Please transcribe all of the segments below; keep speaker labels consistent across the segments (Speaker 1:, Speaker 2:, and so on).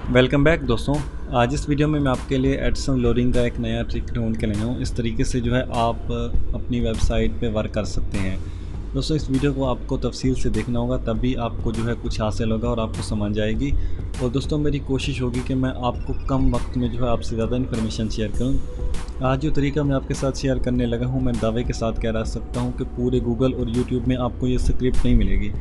Speaker 1: Welcome back दोस्तों। आज इस वीडियो में मैं आपके लिए एडसन लोडिंग का एक नया ट्रिक ढूंढ के लाया हूँ। इस तरीके से जो है आप अपनी वेबसाइट पे वर्क कर सकते हैं। दोस्तों इस वीडियो को आपको तफसील से देखना होगा, तभी आपको जो है कुछ हासिल होगा और आपको समझ आएगी। और दोस्तों मेरी कोशिश होगी कि मैं आपको कम वक्त में जो है आपसे ज़्यादा इन्फॉर्मेशन शेयर करूँ। आज जो तरीका मैं आपके साथ शेयर करने लगा हूँ, मैं दावे के साथ कह सकता हूँ कि पूरे गूगल और यूट्यूब में आपको ये स्क्रिप्ट नहीं मिलेगी।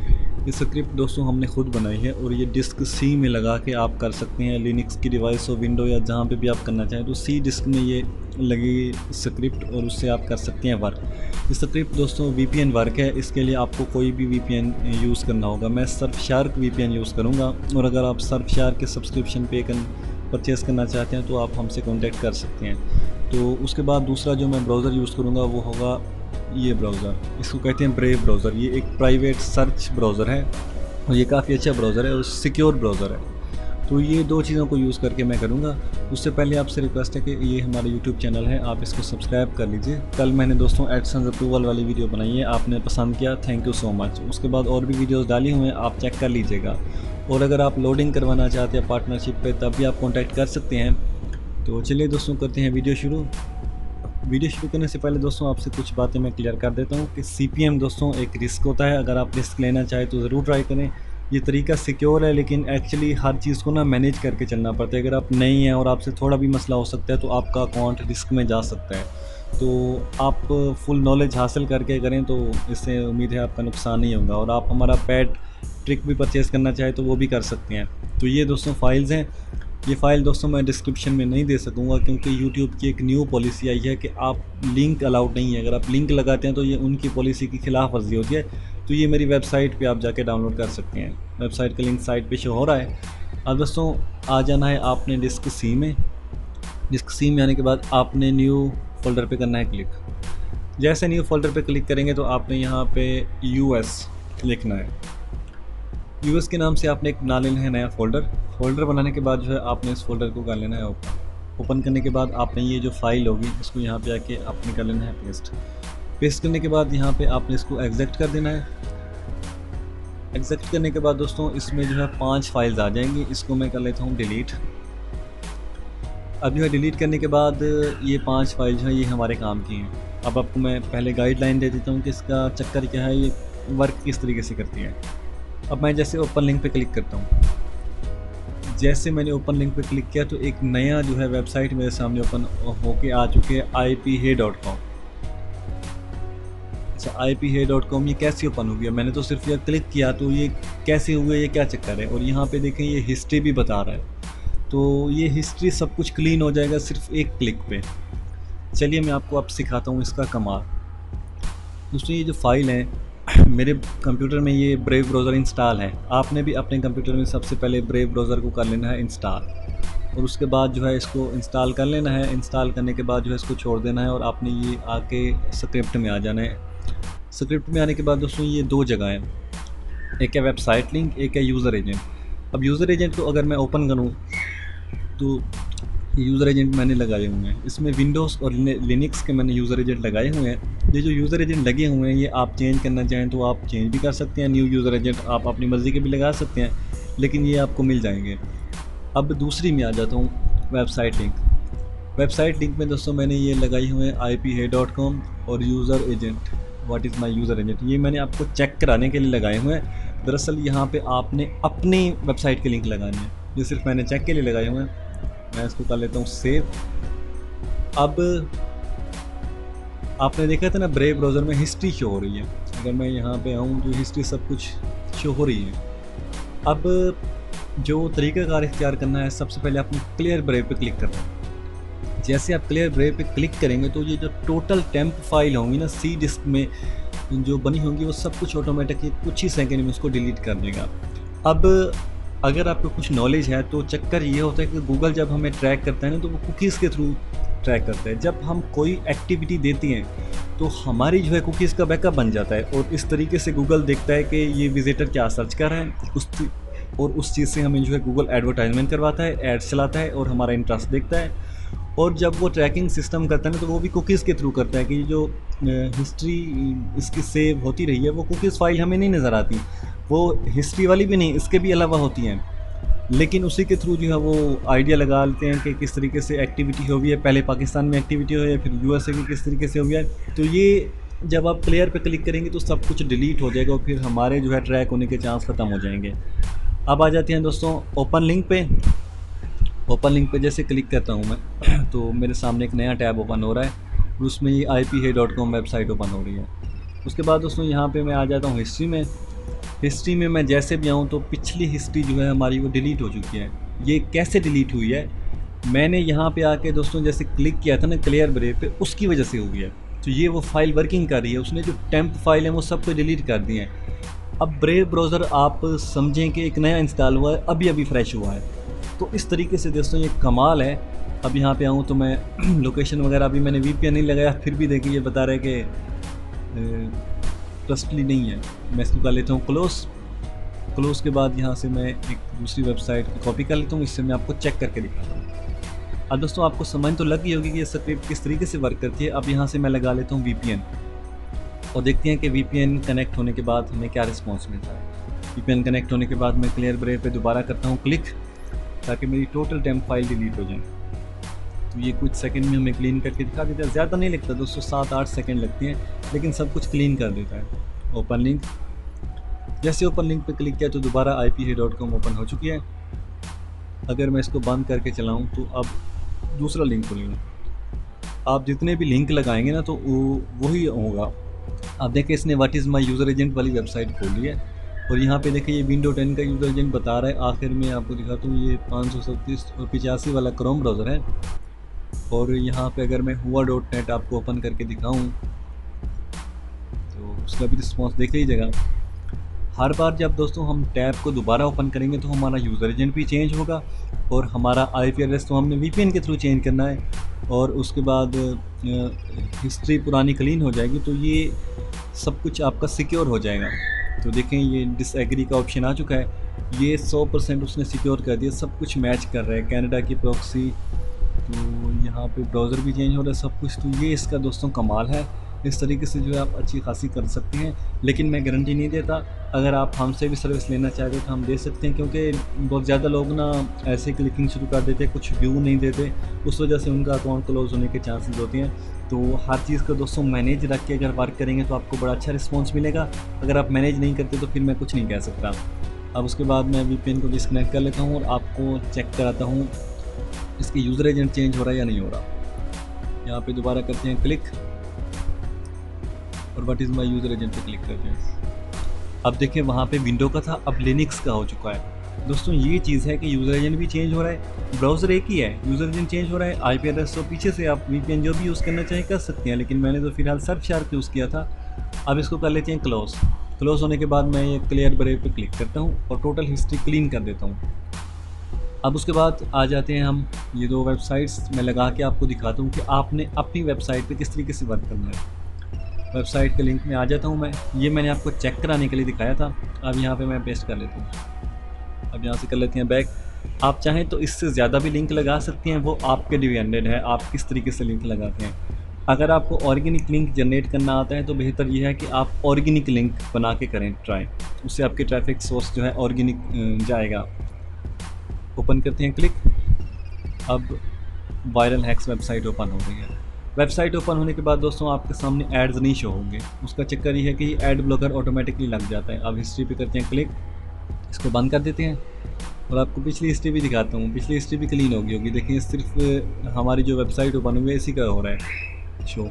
Speaker 1: ये स्क्रिप्ट दोस्तों हमने खुद बनाई है और ये डिस्क सी में लगा के आप कर सकते हैं। लिनक्स की डिवाइस हो, विंडो या जहाँ पे भी आप करना चाहें तो सी डिस्क में ये लगी स्क्रिप्ट और उससे आप कर सकते हैं वर्क। ये स्क्रिप्ट दोस्तों वीपीएन वर्क है। इसके लिए आपको कोई भी वीपीएन यूज़ करना होगा। मैं सर्फशार्क वीपीएन यूज़ करूँगा और अगर आप सर्फशार्क के सब्सक्रिप्शन परचेज़ करना चाहते हैं तो आप हमसे कॉन्टैक्ट कर सकते हैं। तो उसके बाद दूसरा जो मैं ब्राउज़र यूज़ करूँगा वो होगा ये ब्राउज़र, इसको कहते हैं ब्रेव ब्राउज़र। ये एक प्राइवेट सर्च ब्राउज़र है और ये काफ़ी अच्छा ब्राउज़र है और सिक्योर ब्राउज़र है। तो ये दो चीज़ों को यूज़ करके मैं करूँगा। उससे पहले आपसे रिक्वेस्ट है कि ये हमारा यूट्यूब चैनल है, आप इसको सब्सक्राइब कर लीजिए। कल मैंने दोस्तों एडसेंस अप्रूवल वाली वीडियो बनाई है, आपने पसंद किया, थैंक यू सो मच। उसके बाद और भी वीडियोज़ डाली हुई हैं, आप चेक कर लीजिएगा। और अगर आप लोडिंग करवाना चाहते हैं पार्टनरशिप पे, तब भी आप कॉन्टैक्ट कर सकते हैं। तो चलिए दोस्तों करते हैं वीडियो शुरू। वीडियो शुरू करने से पहले दोस्तों आपसे कुछ बातें मैं क्लियर कर देता हूँ कि सीपीएम दोस्तों एक रिस्क होता है। अगर आप रिस्क लेना चाहें तो ज़रूर ट्राई करें। ये तरीका सिक्योर है, लेकिन एक्चुअली हर चीज़ को ना मैनेज करके चलना पड़ता है। अगर आप नई हैं और आपसे थोड़ा भी मसला हो सकता है तो आपका अकाउंट रिस्क में जा सकता है। तो आप फुल नॉलेज हासिल करके करें तो इससे उम्मीद है आपका नुकसान नहीं होगा। और आप हमारा पेड ट्रिक भी परचेज़ करना चाहें तो वो भी कर सकते हैं। तो ये दोस्तों फाइल्स हैं। ये फ़ाइल दोस्तों मैं डिस्क्रिप्शन में नहीं दे सकूँगा क्योंकि यूट्यूब की एक न्यू पॉलिसी आई है कि आप लिंक अलाउड नहीं है। अगर आप लिंक लगाते हैं तो ये उनकी पॉलिसी की खिलाफ वर्जी होती है। तो ये मेरी वेबसाइट पे आप जाके डाउनलोड कर सकते हैं। वेबसाइट का लिंक साइट पे शो हो रहा है। अब दोस्तों आ जाना है आपने डिस्क सी में। डिस्क सी में आने के बाद आपने न्यू फ़ोल्डर पे करना है क्लिक। जैसे न्यू फ़ोल्डर पे क्लिक करेंगे तो आपने यहाँ पे यूएस लिखना है। यूएस के नाम से आपने एक बना लेना है नया फ़ोल्डर बनाने के बाद जो है आपने इस फ़ोल्डर को कर लेना है ओपन करने के बाद आपने ये जो फाइल होगी इसको यहाँ पे आके आपने कर लेना है पेस्ट करने के बाद यहाँ पे आपने इसको एग्जैक्ट कर देना है। एग्जैक्ट करने के बाद दोस्तों इसमें जो है 5 फाइल्स आ जाएंगी। इसको मैं कर लेता हूँ डिलीट। अब जो है डिलीट करने के बाद ये 5 फाइल जो है ये हमारे काम की हैं। अब आपको मैं पहले गाइडलाइन दे देता हूँ कि इसका चक्कर क्या है, ये वर्क किस तरीके से करती है। अब मैं जैसे ओपन लिंक पे क्लिक करता हूँ, जैसे मैंने ओपन लिंक पे क्लिक किया तो एक नया जो है वेबसाइट मेरे सामने ओपन होके आ चुके हैं iphay.com। अच्छा iphay.com ये कैसे ओपन हो गया? मैंने तो सिर्फ ये क्लिक किया तो ये कैसे हुआ, ये क्या चक्कर है? और यहाँ पे देखें ये हिस्ट्री भी बता रहा है। तो ये हिस्ट्री सब कुछ क्लीन हो जाएगा सिर्फ एक क्लिक पे। चलिए मैं आपको अब सिखाता हूँ इसका कमाल। दोस्तों ये जो फाइल है मेरे कंप्यूटर में ये ब्रेव ब्राउज़र इंस्टॉल है। आपने भी अपने कंप्यूटर में सबसे पहले ब्रेव ब्राउज़र को कर लेना है इंस्टॉल और उसके बाद जो है इसको इंस्टॉल कर लेना है। इंस्टॉल करने के बाद जो है इसको छोड़ देना है और आपने ये आके स्क्रिप्ट में आ जाना है। स्क्रिप्ट में आने के बाद दोस्तों ये दो जगह हैं, एक है वेबसाइट लिंक, एक है यूज़र एजेंट। अब यूज़र एजेंट को अगर मैं ओपन करूँ तो यूज़र एजेंट मैंने लगाए हुए हैं। इसमें विंडोज़ और लिनक्स के मैंने यूज़र एजेंट लगाए हुए हैं। ये जो यूज़र एजेंट लगे हुए हैं ये आप चेंज करना चाहें तो आप चेंज भी कर सकते हैं। न्यू यूज़र एजेंट आप अपनी मर्ज़ी के भी लगा सकते हैं, लेकिन ये आपको मिल जाएंगे। अब दूसरी में आ जाता हूँ वेबसाइट लिंक। वेबसाइट लिंक में दोस्तों मैंने ये लगाई हुए हैं iphay.com और user agent, what is my user agent, ये मैंने आपको चेक कराने के लिए लगाए हुए हैं। दरअसल यहाँ पर आपने अपनी वेबसाइट के लिंक लगाने हैं, ये सिर्फ मैंने चेक के लिए लगाए हुए हैं। मैं इसको कर लेता हूँ सेव। अब आपने देखा था ना ब्रेव ब्राउज़र में हिस्ट्री शो हो रही है। अगर मैं यहाँ पे आऊँ तो हिस्ट्री सब कुछ शो हो रही है। अब जो तरीक़ाकार इख्तियार करना है, सबसे पहले आपने क्लियर ब्रेव पे क्लिक करना है। जैसे आप क्लियर ब्रेव पे क्लिक करेंगे तो ये जो टोटल टेम्प फाइल होंगी ना सी डिस्क में जो बनी होंगी वो सब कुछ ऑटोमेटिकली कुछ ही सेकेंड में उसको डिलीट कर देगा। अब अगर आपको कुछ नॉलेज है तो चक्कर ये होता है कि गूगल जब हमें ट्रैक करता है ना तो वो कुकीज़ के थ्रू ट्रैक करता है। जब हम कोई एक्टिविटी देती हैं तो हमारी जो है कुकीज़ का बैकअप बन जाता है और इस तरीके से गूगल देखता है कि ये विजिटर क्या सर्च कर रहा है और उस चीज़ से हमें जो है गूगल एडवर्टाइजमेंट करवाता है, एड्स चलाता है और हमारा इंटरेस्ट देखता है। और जब वो ट्रैकिंग सिस्टम करता है ना तो वो भी कुकीज़ के थ्रू करता है कि जो हिस्ट्री इसकी सेव होती रही है वो कुकीज़ फाइल हमें नहीं नज़र आती, वो हिस्ट्री वाली भी नहीं, इसके भी अलावा होती हैं। लेकिन उसी के थ्रू जो है वो आइडिया लगा लेते हैं कि किस तरीके से एक्टिविटी हुई है, पहले पाकिस्तान में एक्टिविटी हुई है, फिर यूएसए की किस तरीके से हुई है। तो ये जब आप क्लियर पे क्लिक करेंगे तो सब कुछ डिलीट हो जाएगा और फिर हमारे जो है ट्रैक होने के चांस ख़त्म हो जाएंगे। अब आ जाते हैं दोस्तों ओपन लिंक पे। ओपन लिंक पे जैसे क्लिक करता हूँ मैं तो मेरे सामने एक नया टैब ओपन हो रहा है और उसमें ये IPHey.com वेबसाइट ओपन हो रही है। उसके बाद दोस्तों यहाँ पे मैं आ जाता हूँ हिस्ट्री में। हिस्ट्री में मैं जैसे भी आऊँ तो पिछली हिस्ट्री जो है हमारी वो डिलीट हो चुकी है। ये कैसे डिलीट हुई है, मैंने यहाँ पे आके दोस्तों जैसे क्लिक किया था ना क्लियर ब्रेव पे, उसकी वजह से हुई है। तो ये वो फाइल वर्किंग कर रही है, उसने जो टेम्प फाइल है वो सब को डिलीट कर दिए हैं। अब ब्रेव ब्राउज़र आप समझें कि एक नया इंस्टॉल हुआ है, अभी अभी फ्रेश हुआ है। तो इस तरीके से दोस्तों ये कमाल है। अब यहाँ पे आऊँ तो मैं लोकेशन वगैरह अभी मैंने VPN नहीं लगाया, फिर भी देखिए ये बता रहा है कि ट्रस्टली नहीं है। मैं इसको कर लेता हूँ क्लोज़ के बाद यहाँ से मैं एक दूसरी वेबसाइट की कॉपी कर लेता हूँ, इससे मैं आपको चेक करके दिखाता हूँ। अब दोस्तों आपको समझ तो लगी होगी कि ये स्क्रिप्ट किस तरीके से वर्क करती है। अब यहाँ से मैं लगा लेता हूँ VPN और देखते हैं कि VPN कनेक्ट होने के बाद हमें क्या रिस्पॉन्स मिलता है। VPN कनेक्ट होने के बाद मैं क्लियर ब्रेव पे दोबारा करता हूँ क्लिक, ताकि मेरी टोटल टेम्प फाइल डिलीट हो जाए। तो ये कुछ सेकंड में हमें क्लीन करके दिखा देता है, ज़्यादा नहीं लगता दोस्तों, 7-8 सेकंड लगते हैं, लेकिन सब कुछ क्लीन कर देता है। ओपन लिंक, जैसे ओपन लिंक पे क्लिक किया तो दोबारा IPHey.com ओपन हो चुकी है। अगर मैं इसको बंद करके चलाऊँ तो अब दूसरा लिंक खुलेगा। आप जितने भी लिंक लगाएंगे ना तो वही होगा। आप देखें इसने what is my user agent वाली वेबसाइट खोली है और यहाँ पे देखिए ये विंडो 10 का यूज़र एजेंट बता रहा है। आखिर में आपको दिखाता हूँ, ये 537 और 85 वाला क्रोम ब्राउज़र है। और यहाँ पे अगर मैं hua.net आपको ओपन करके दिखाऊँ तो उसका भी रिस्पॉन्स देख लीजिएगा। हर बार जब दोस्तों हम टैब को दोबारा ओपन करेंगे तो हमारा यूज़र एजेंट भी चेंज होगा और हमारा IP एड्रेस तो हमने VPN के थ्रू चेंज करना है और उसके बाद हिस्ट्री पुरानी क्लीन हो जाएगी, तो ये सब कुछ आपका सिक्योर हो जाएगा। तो देखें ये डिसएग्री का ऑप्शन आ चुका है, ये 100% उसने सिक्योर कर दिया, सब कुछ मैच कर रहा है। कनाडा की प्रॉक्सी, तो यहाँ पे ब्राउज़र भी चेंज हो रहा है, सब कुछ। तो ये इसका दोस्तों कमाल है। इस तरीके से जो है आप अच्छी खासी कर सकते हैं, लेकिन मैं गारंटी नहीं देता। अगर आप हमसे भी सर्विस लेना चाहते हो तो हम दे सकते हैं, क्योंकि बहुत ज़्यादा लोग ना ऐसे क्लिकिंग शुरू कर देते हैं, कुछ व्यू नहीं देते, उस वजह से उनका अकाउंट क्लोज़ होने के चांसेस होते हैं। तो हर चीज़ को दोस्तों मैनेज रख के अगर वर्क करेंगे तो आपको बड़ा अच्छा रिस्पॉन्स मिलेगा। अगर आप मैनेज नहीं करते तो फिर मैं कुछ नहीं कह सकता। अब उसके बाद मैं VPN को डिस्कनेक्ट कर लेता हूँ और आपको चेक कराता हूँ इसकी यूज़र एजेंट चेंज हो रहा है या नहीं हो रहा। यहाँ पे दोबारा करते हैं क्लिक और what is my user agent पे क्लिक करते हैं। अब देखिए वहाँ पे विंडो का था, अब लिनक्स का हो चुका है। दोस्तों ये चीज़ है कि यूज़र एजेंट भी चेंज हो रहा है, ब्राउज़र एक ही है, यूज़र एजेंट चेंज हो रहा है। IP एड्रेस तो पीछे से आप VPN जो भी यूज़ करना चाहें कर सकते हैं, लेकिन मैंने तो फिलहाल सर्फशार्क यूज़ किया था। अब इसको कर लेते हैं क्लोज़ होने के बाद मैं ये क्लियर ब्रेव पे क्लिक करता हूँ और टोटल हिस्ट्री क्लीन कर देता हूँ। अब उसके बाद आ जाते हैं हम ये 2 वेबसाइट्स मैं लगा के आपको दिखाता हूँ कि आपने अपनी वेबसाइट पे किस तरीके से वर्क करना है। वेबसाइट के लिंक में आ जाता हूँ मैं, ये मैंने आपको चेक कराने के लिए दिखाया था। अब यहाँ पे मैं पेस्ट कर लेता हूँ। अब यहाँ से कर लेते हैं बैक। आप चाहें तो इससे ज़्यादा भी लिंक लगा सकते हैं, वो आपके डिपेंडेंट है आप किस तरीके से लिंक लगाते हैं। अगर आपको ऑर्गेनिक लिंक जनरेट करना आता है तो बेहतर ये है कि आप ऑर्गेनिक लिंक बना के करें ट्राई, उससे आपके ट्रैफिक सोर्स जो है ऑर्गेनिक जाएगा। ओपन करते हैं क्लिक। अब वायरल हैक्स वेबसाइट ओपन हो गई है। वेबसाइट ओपन होने के बाद दोस्तों आपके सामने एड्स नहीं शो होंगे, उसका चक्कर ये है कि एड ब्लॉकर ऑटोमेटिकली लग जाता है। अब हिस्ट्री पे करते हैं क्लिक, इसको बंद कर देते हैं और आपको पिछली हिस्ट्री भी दिखाता हूँ। पिछली हिस्ट्री भी क्लीन होगी देखिए, सिर्फ हमारी जो वेबसाइट ओपन हुई है इसी का हो रहा है शो।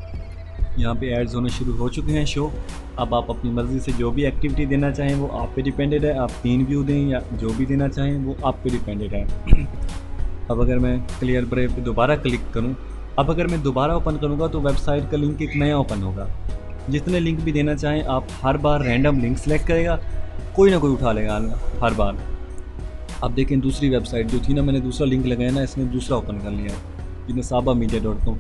Speaker 1: यहाँ पे एड्स होने शुरू हो चुके हैं शो। अब आप अपनी मर्ज़ी से जो भी एक्टिविटी देना चाहें वो आप पे डिपेंडेड है, आप 3 व्यू दें या जो भी देना चाहें वो आप पे डिपेंडेड है। अब अगर मैं क्लियर ब्रेव पे दोबारा क्लिक करूँ, अब अगर मैं दोबारा ओपन करूँगा तो वेबसाइट का लिंक एक नया ओपन होगा। जितने लिंक भी देना चाहें आप हर बार रैंडम लिंक सेलेक्ट करेगा, कोई ना कोई उठा लेगा हर बार। अब देखें दूसरी वेबसाइट जो थी ना, मैंने दूसरा लिंक लगाया ना, इसने दूसरा ओपन कर लिया, nsabamedia.com।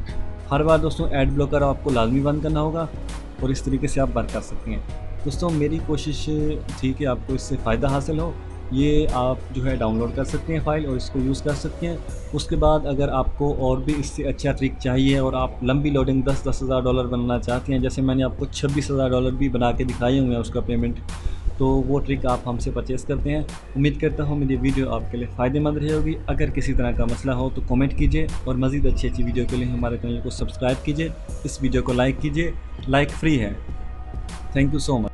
Speaker 1: हर बार दोस्तों एड ब्लॉकर आपको लाजमी बंद करना होगा और इस तरीके से आप वर्क कर सकते हैं। दोस्तों मेरी कोशिश थी कि आपको इससे फ़ायदा हासिल हो। ये आप जो है डाउनलोड कर सकते हैं फ़ाइल और इसको यूज़ कर सकते हैं। उसके बाद अगर आपको और भी इससे अच्छा ट्रिक चाहिए और आप लंबी लोडिंग 10,000 डॉलर बनना चाहते हैं, जैसे मैंने आपको $26,000 भी बना के दिखाए हुए हैं उसका पेमेंट, तो वो ट्रिक आप हमसे परचेज़ करते हैं। उम्मीद करता हूँ मेरी वीडियो आपके लिए फ़ायदेमंद रही होगी। अगर किसी तरह का मसला हो तो कमेंट कीजिए और मज़ीद अच्छी अच्छी वीडियो के लिए हमारे चैनल को सब्सक्राइब कीजिए। इस वीडियो को लाइक कीजिए, लाइक फ्री है। Thank you so much.